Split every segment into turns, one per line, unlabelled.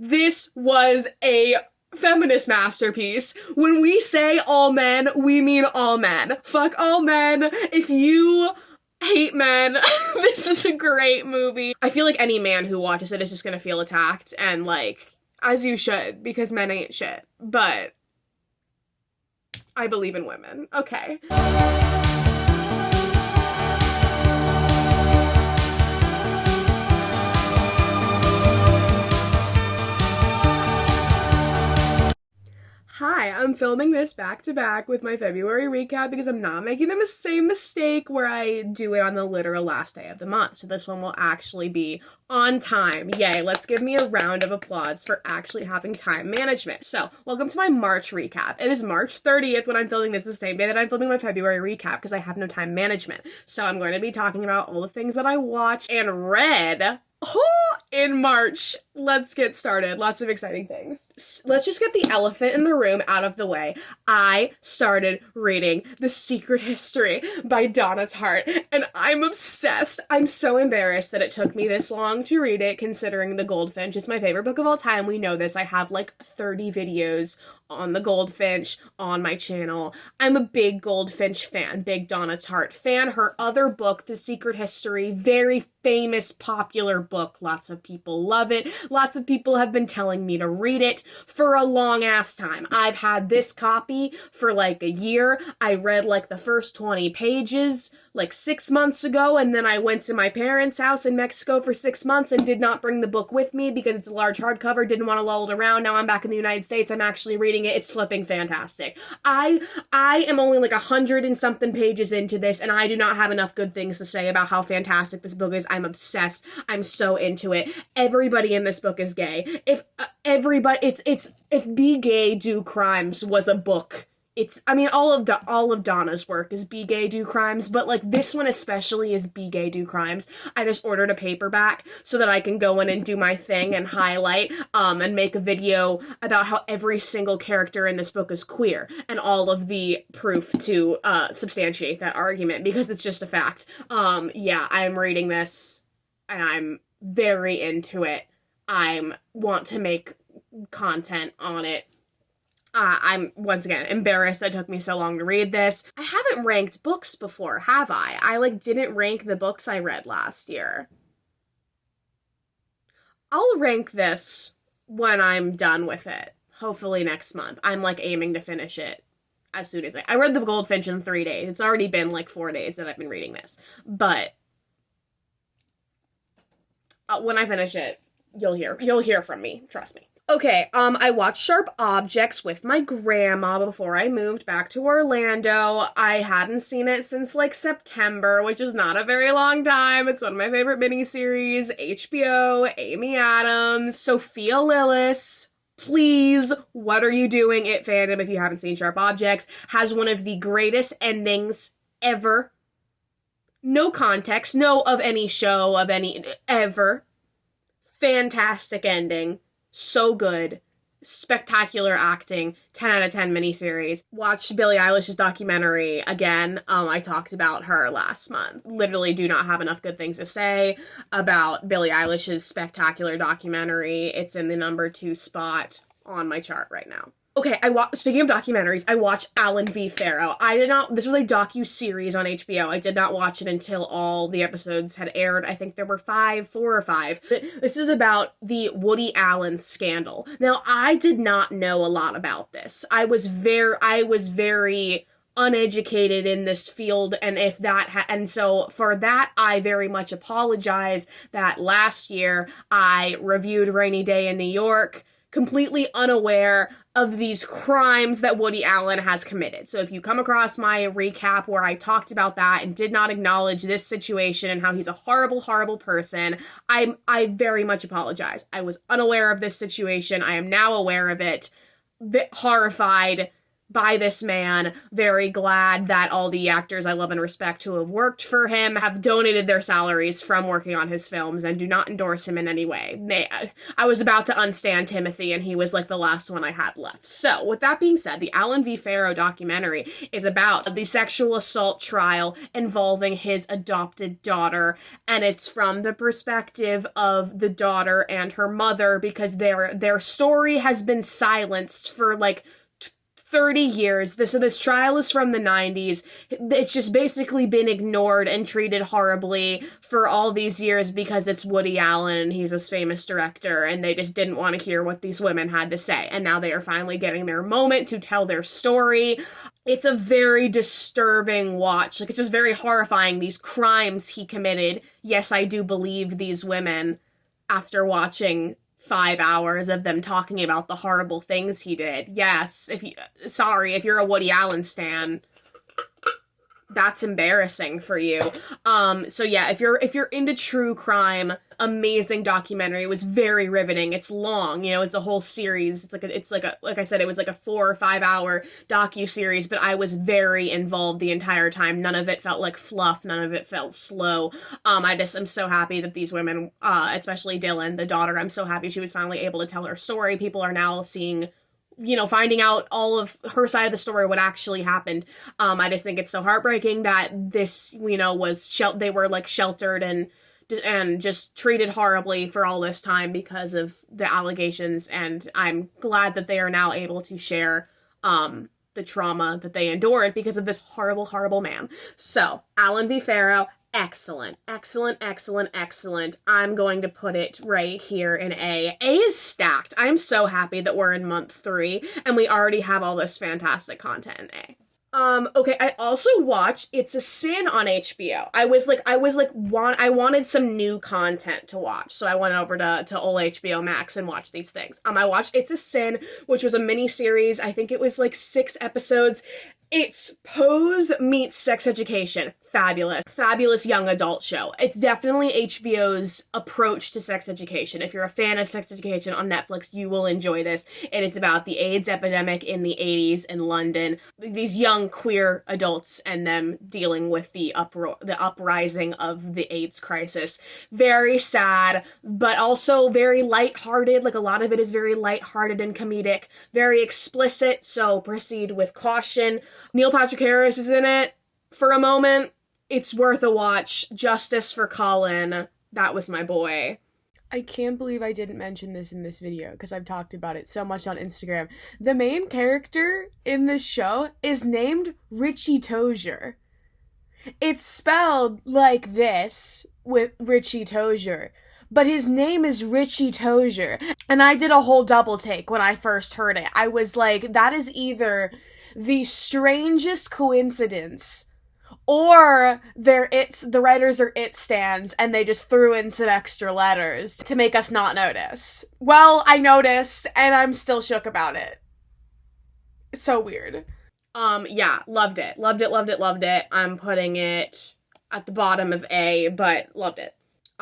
This was a feminist masterpiece. When we say all men, we mean all men. Fuck all men. If you hate men, this is a great movie. I feel like any man who watches it is just gonna feel attacked, and like, as you should, because men ain't shit. But I believe in women. Okay. Hi, I'm filming this back to back with my February recap because I'm not making the same mistake where I do it on the literal last day of the month. So this one will actually be on time. Yay, let's give me a round of applause for actually having time management. So, welcome to my March recap. It is March 30th when I'm filming this, the same day that I'm filming my February recap because I have no time management. So I'm going to be talking about all the things that I watched and read in March. Let's get started. Lots of exciting things. Let's just get the elephant in the room out of the way. I started reading The Secret History by Donna Tartt, and I'm obsessed. I'm so embarrassed that it took me this long to read it, considering The Goldfinch is my favorite book of all time. We know this. I have like 30 videos on The Goldfinch on my channel. I'm a big Goldfinch fan, big Donna Tartt fan. Her other book, The Secret History, very famous, popular book. Lots of people love it. Lots of people have been telling me to read it for a long ass time. I've had this copy for like a year. I read like the first 20 pages like 6 months ago, and then I went to my parents' house in Mexico for 6 months and did not bring the book with me because it's a large hardcover, didn't want to lull it around. Now I'm back in the United States. I'm actually reading it. It's flipping fantastic. I am only like 100 and something pages into this, and I do not have enough good things to say about how fantastic this book is. I'm obsessed. I'm so into it. Everybody in this book is gay. If Be Gay, Do Crimes was a book, all of Donna's work is Be Gay, Do Crimes, but like this one especially is Be Gay, Do Crimes. I just ordered a paperback so that I can go in and do my thing and highlight and make a video about how every single character in this book is queer and all of the proof to substantiate that argument, because it's just a fact. Yeah, I'm reading this and I'm very into it. I want to make content on it. I'm, once again, embarrassed that it took me so long to read this. I haven't ranked books before, have I? I, didn't rank the books I read last year. I'll rank this when I'm done with it. Hopefully next month. I'm, aiming to finish it as soon as I read The Goldfinch in 3 days. It's already been, 4 days that I've been reading this. But when I finish it, you'll hear from me. Trust me. Okay, I watched Sharp Objects with my grandma before I moved back to Orlando. I hadn't seen it since, September, which is not a very long time. It's one of my favorite miniseries. HBO, Amy Adams, Sophia Lillis. Please, what are you doing, It fandom, if you haven't seen Sharp Objects? Has one of the greatest endings ever. No context, no of any show, of any, ever. Fantastic ending. So good. Spectacular acting. 10 out of 10 miniseries. Watched Billie Eilish's documentary again. I talked about her last month. Literally do not have enough good things to say about Billie Eilish's spectacular documentary. It's in the number 2 spot on my chart right now. Okay, speaking of documentaries, I watched Alan v. Pharaoh. This was a docu-series on HBO. I did not watch it until all the episodes had aired. I think there were 4 or 5. This is about the Woody Allen scandal. Now, I did not know a lot about this. I was very uneducated in this field, and so for that, I very much apologize that last year I reviewed Rainy Day in New York, completely unaware of these crimes that Woody Allen has committed. So if you come across my recap where I talked about that and did not acknowledge this situation and how he's a horrible, horrible person, I very much apologize. I was unaware of this situation. I am now aware of it. Bit horrified by this man. Very glad that all the actors I love and respect who have worked for him have donated their salaries from working on his films and do not endorse him in any way. I was about to unstand Timothy, and he was like the last one I had left. So, with that being said, the Alan V. Farrow documentary is about the sexual assault trial involving his adopted daughter, and it's from the perspective of the daughter and her mother, because their story has been silenced for like 30 years. This trial is from the 90s. It's just basically been ignored and treated horribly for all these years because it's Woody Allen and he's this famous director, and they just didn't want to hear what these women had to say. And now they are finally getting their moment to tell their story. It's a very disturbing watch. Like, it's just very horrifying, these crimes he committed. Yes, I do believe these women after watching 5 hours of them talking about the horrible things he did. Yes, if you're a Woody Allen stan, that's embarrassing for you. So yeah, if you're into true crime, amazing documentary. It was very riveting. It's long, it's a whole series. Like I said, it was like a 4 or 5 hour docu-series, but I was very involved the entire time. None of it felt like fluff. None of it felt slow. I'm so happy that these women, especially Dylan, the daughter, I'm so happy she was finally able to tell her story. People are now seeing, finding out all of her side of the story, what actually happened. I just think it's so heartbreaking that this, they were like sheltered and just treated horribly for all this time because of the allegations, and I'm glad that they are now able to share the trauma that they endured because of this horrible, horrible man. So, Alan V. Farrow, excellent, excellent, excellent, excellent. I'm going to put it right here in A. A is stacked. I'm so happy that we're in month 3 and we already have all this fantastic content in A. Okay, I also watched It's a Sin on HBO. I wanted some new content to watch, so I went over to old HBO Max and watched these things. I watched It's a Sin, which was a miniseries. I think it was like 6 episodes. It's Pose meets Sex Education. Fabulous. Fabulous young adult show. It's definitely HBO's approach to sex education. If you're a fan of sex education on Netflix, you will enjoy this. It is about the AIDS epidemic in the 80s in London. These young queer adults and them dealing with the uprising of the AIDS crisis. Very sad, but also very lighthearted. Like, a lot of it is very lighthearted and comedic. Very explicit, so proceed with caution. Neil Patrick Harris is in it for a moment. It's worth a watch. Justice for Colin. That was my boy. I can't believe I didn't mention this in this video because I've talked about it so much on Instagram. The main character in this show is named Richie Tozier. It's spelled like this with Richie Tozier, but his name is Richie Tozier. And I did a whole double take when I first heard it. I was like, that is either the strangest coincidence, or the writers are It stans and they just threw in some extra letters to make us not notice. Well, I noticed and I'm still shook about it. It's so weird. Yeah, loved it. Loved it, loved it, loved it. I'm putting it at the bottom of A, but loved it.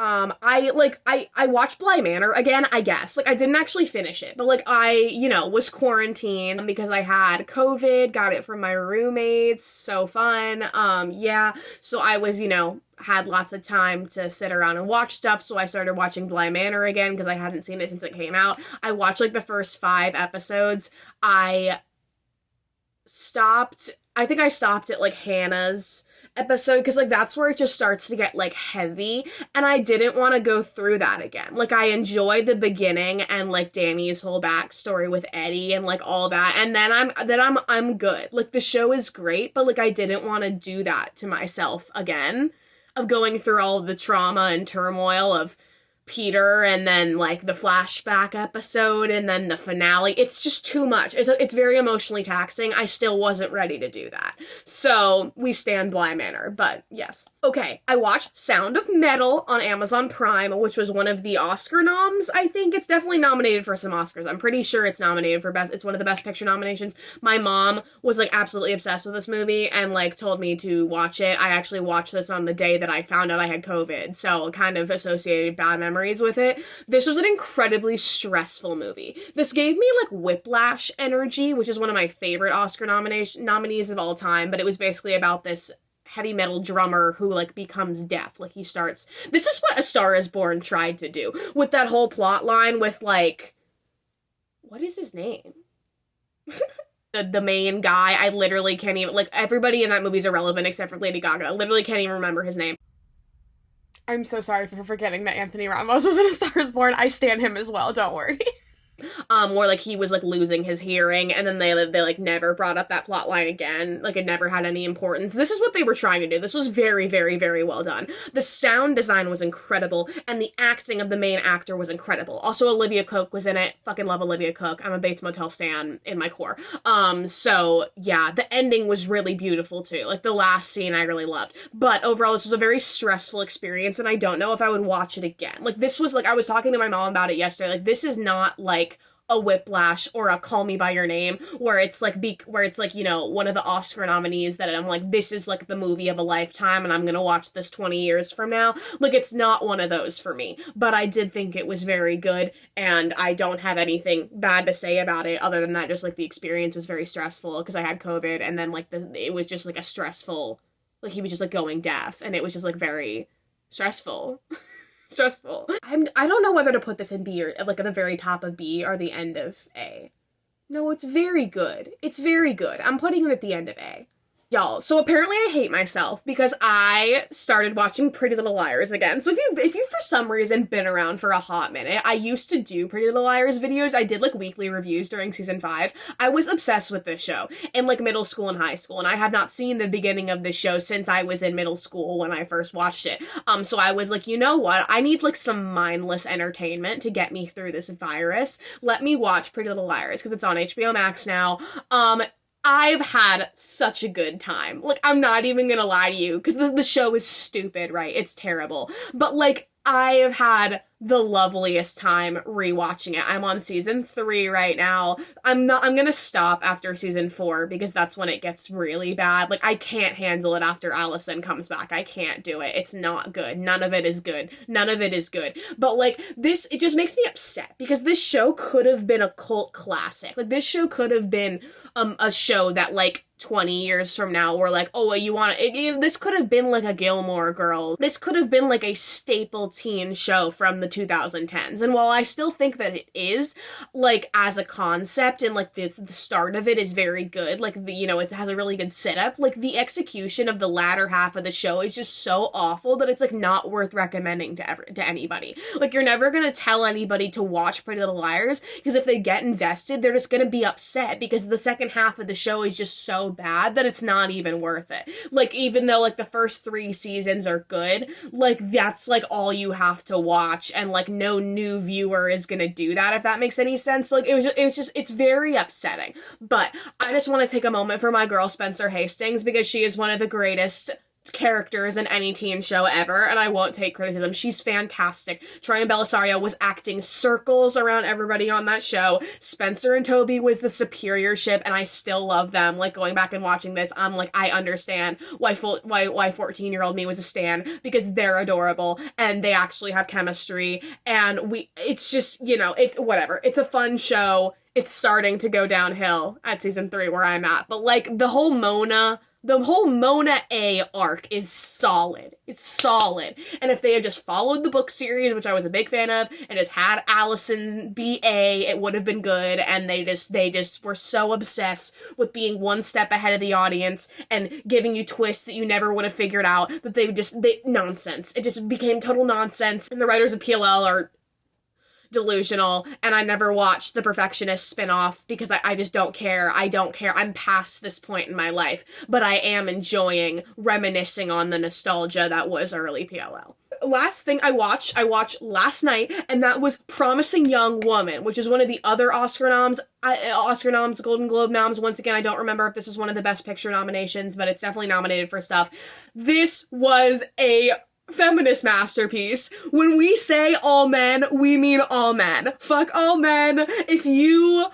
I watched Bly Manor again, I guess. Like, I didn't actually finish it, but, like, I, was quarantined because I had COVID, got it from my roommates, so fun, yeah, so I was, had lots of time to sit around and watch stuff, so I started watching Bly Manor again, because I hadn't seen it since it came out. I watched, like, the first 5 episodes. I think I stopped at, like, Hannah's episode, because, like, that's where it just starts to get, like, heavy, and I didn't want to go through that again. Like, I enjoyed the beginning and, like, Danny's whole backstory with Eddie and, like, all that, and then I'm good. Like, the show is great, but, like, I didn't want to do that to myself again, of going through all of the trauma and turmoil of Peter, and then, like, the flashback episode, and then the finale. It's just too much. It's very emotionally taxing. I still wasn't ready to do that. So, we stand Bly Manor, but yes. Okay, I watched Sound of Metal on Amazon Prime, which was one of the Oscar noms, I think. It's definitely nominated for some Oscars. I'm pretty sure it's nominated for it's one of the Best Picture nominations. My mom was, like, absolutely obsessed with this movie, and, like, told me to watch it. I actually watched this on the day that I found out I had COVID, so kind of associated bad memories memories with it. This was an incredibly stressful movie. This gave me, like, Whiplash energy, which is one of my favorite Oscar nominees of all time, but it was basically about this heavy metal drummer who, like, becomes deaf. Like, this is what A Star Is Born tried to do, with that whole plot line with, like, what is his name? the main guy. I literally can't even, like, everybody in that movie is irrelevant except for Lady Gaga. I literally can't even remember his name. I'm so sorry for forgetting that Anthony Ramos was in A Star Is Born. I stan him as well, don't worry. Where, like, he was, like, losing his hearing, and then they like, never brought up that plot line again. Like, it never had any importance. This is what they were trying to do. This was very, very, very well done. The sound design was incredible, and the acting of the main actor was incredible. Also, Olivia Cooke was in it. Fucking love Olivia Cooke. I'm a Bates Motel stan in my core. So, yeah, the ending was really beautiful, too. Like, the last scene I really loved. But, overall, this was a very stressful experience, and I don't know if I would watch it again. Like, this was, like, I was talking to my mom about it yesterday. Like, this is not, like, a Whiplash or a Call Me By Your Name, where it's like, you know, one of the Oscar nominees that I'm like, this is like the movie of a lifetime and I'm gonna watch this 20 years from now. Like, it's not one of those for me, but I did think it was very good, and I don't have anything bad to say about it other than that just, like, the experience was very stressful because I had COVID, and then, like, it was just, like, a stressful, like, he was just, like, going deaf, and it was just, like, very stressful. Stressful. I don't know whether to put this in B or, like, at the very top of B or the end of A. No, it's very good. It's very good. I'm putting it at the end of A. Y'all, so apparently I hate myself because I started watching Pretty Little Liars again. So if you for some reason been around for a hot minute, I used to do Pretty Little Liars videos. I did, like, weekly reviews during season 5. I was obsessed with this show in, like, middle school and high school, and I have not seen the beginning of this show since I was in middle school when I first watched it. So I was like, you know what? I need, like, some mindless entertainment to get me through this virus. Let me watch Pretty Little Liars because it's on HBO Max now. I've had such a good time. Like, I'm not even gonna lie to you, because the show is stupid, right? It's terrible. But, like, I have had the loveliest time rewatching it. I'm on season 3 right now. I'm gonna stop after season 4 because that's when it gets really bad. Like, I can't handle it after Allison comes back. I can't do it. It's not good. None of it is good. None of it is good. But, like, this, it just makes me upset because this show could have been a cult classic. Like, this show could have been a show that, like, 20 years from now, we're like, oh, you want it? This could have been like a Gilmore Girls. This could have been like a staple teen show from the 2010s. And while I still think that it is, like, as a concept and, like, the start of it is very good, like, you know, it has a really good setup, like, the execution of the latter half of the show is just so awful that it's, like, not worth recommending to anybody. Like, you're never gonna tell anybody to watch Pretty Little Liars, because if they get invested, they're just gonna be upset because the second half of the show is just so bad that it's not even worth it. Like, even though, like, the first 3 seasons are good, like, that's, like, all you have to watch, and, like, no new viewer is gonna do that, if that makes any sense. Like, it's very upsetting. But I just want to take a moment for my girl Spencer Hastings, because she is one of the greatest characters in any teen show ever, and I won't take criticism. She's fantastic. Troy Bellisario was acting circles around everybody on that show. Spencer and Toby was the superior ship, and I still love them. Like, going back and watching this, I'm like, I understand why 14-year-old me was a stan, because they're adorable, and they actually have chemistry, and it's just, you know, it's whatever. It's a fun show. It's starting to go downhill at season 3 where I'm at, but, like, the whole Mona A arc is solid. It's solid. And if they had just followed the book series, which I was a big fan of, and just had Allison be A, it would have been good. And they just were so obsessed with being one step ahead of the audience and giving you twists that you never would have figured out, that nonsense. It just became total nonsense. And the writers of PLL are delusional, and I never watched the Perfectionist spinoff because I just don't care. I don't care. I'm past this point in my life, but I am enjoying reminiscing on the nostalgia that was early PLL. Last thing I watched last night, and that was Promising Young Woman, which is one of the other Oscar noms, Golden Globe noms. Once again, I don't remember if this was one of the Best Picture nominations, but it's definitely nominated for stuff. This was a feminist masterpiece. When we say all men, we mean all men. Fuck all men. If you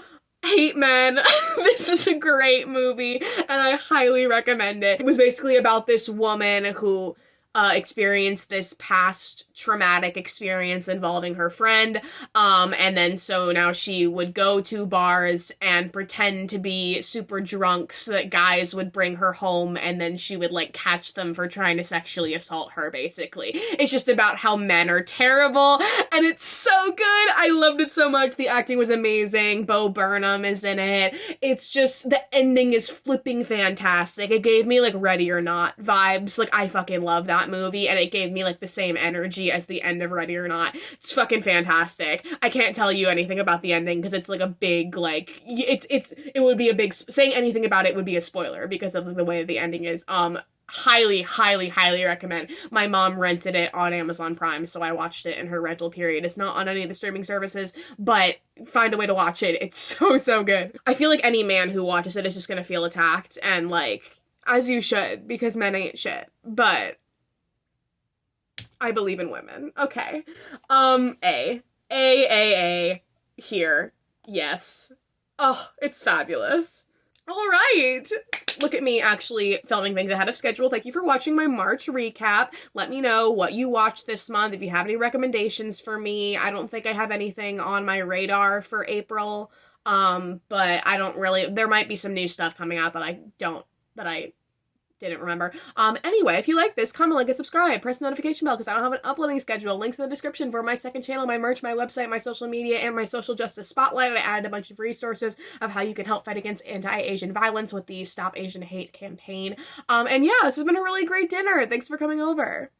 hate men, this is a great movie, and I highly recommend it. It was basically about this woman who experienced this past traumatic experience involving her friend. And then so now she would go to bars and pretend to be super drunk so that guys would bring her home, and then she would like catch them for trying to sexually assault her, basically. It's just about how men are terrible, and it's so good. I loved it so much. The acting was amazing. Bo Burnham is in it. It's just, the ending is flipping fantastic. It gave me like Ready or Not vibes. Like, I fucking love that movie, and it gave me like the same energy as the end of Ready or Not. It's fucking fantastic. I can't tell you anything about the ending because it's like a big, like, it would be a big, saying anything about it would be a spoiler because of the way the ending is. Highly, highly, highly recommend. My mom rented it on Amazon Prime, so I watched it in her rental period. It's not on any of the streaming services, but find a way to watch it. It's so, so good. I feel like any man who watches it is just gonna feel attacked, and like, as you should, because men ain't shit. But I believe in women. Okay. A here. Yes. Oh, it's fabulous. All right. Look at me actually filming things ahead of schedule. Thank you for watching my March recap. Let me know what you watched this month, if you have any recommendations for me. I don't think I have anything on my radar for April, but I don't really, there might be some new stuff coming out that I didn't remember. Anyway, if you like this, comment, like, and subscribe. Press the notification bell because I don't have an uploading schedule. Links in the description for my second channel, my merch, my website, my social media, and my social justice spotlight. I added a bunch of resources of how you can help fight against anti-Asian violence with the Stop Asian Hate campaign. And yeah, this has been a really great dinner. Thanks for coming over.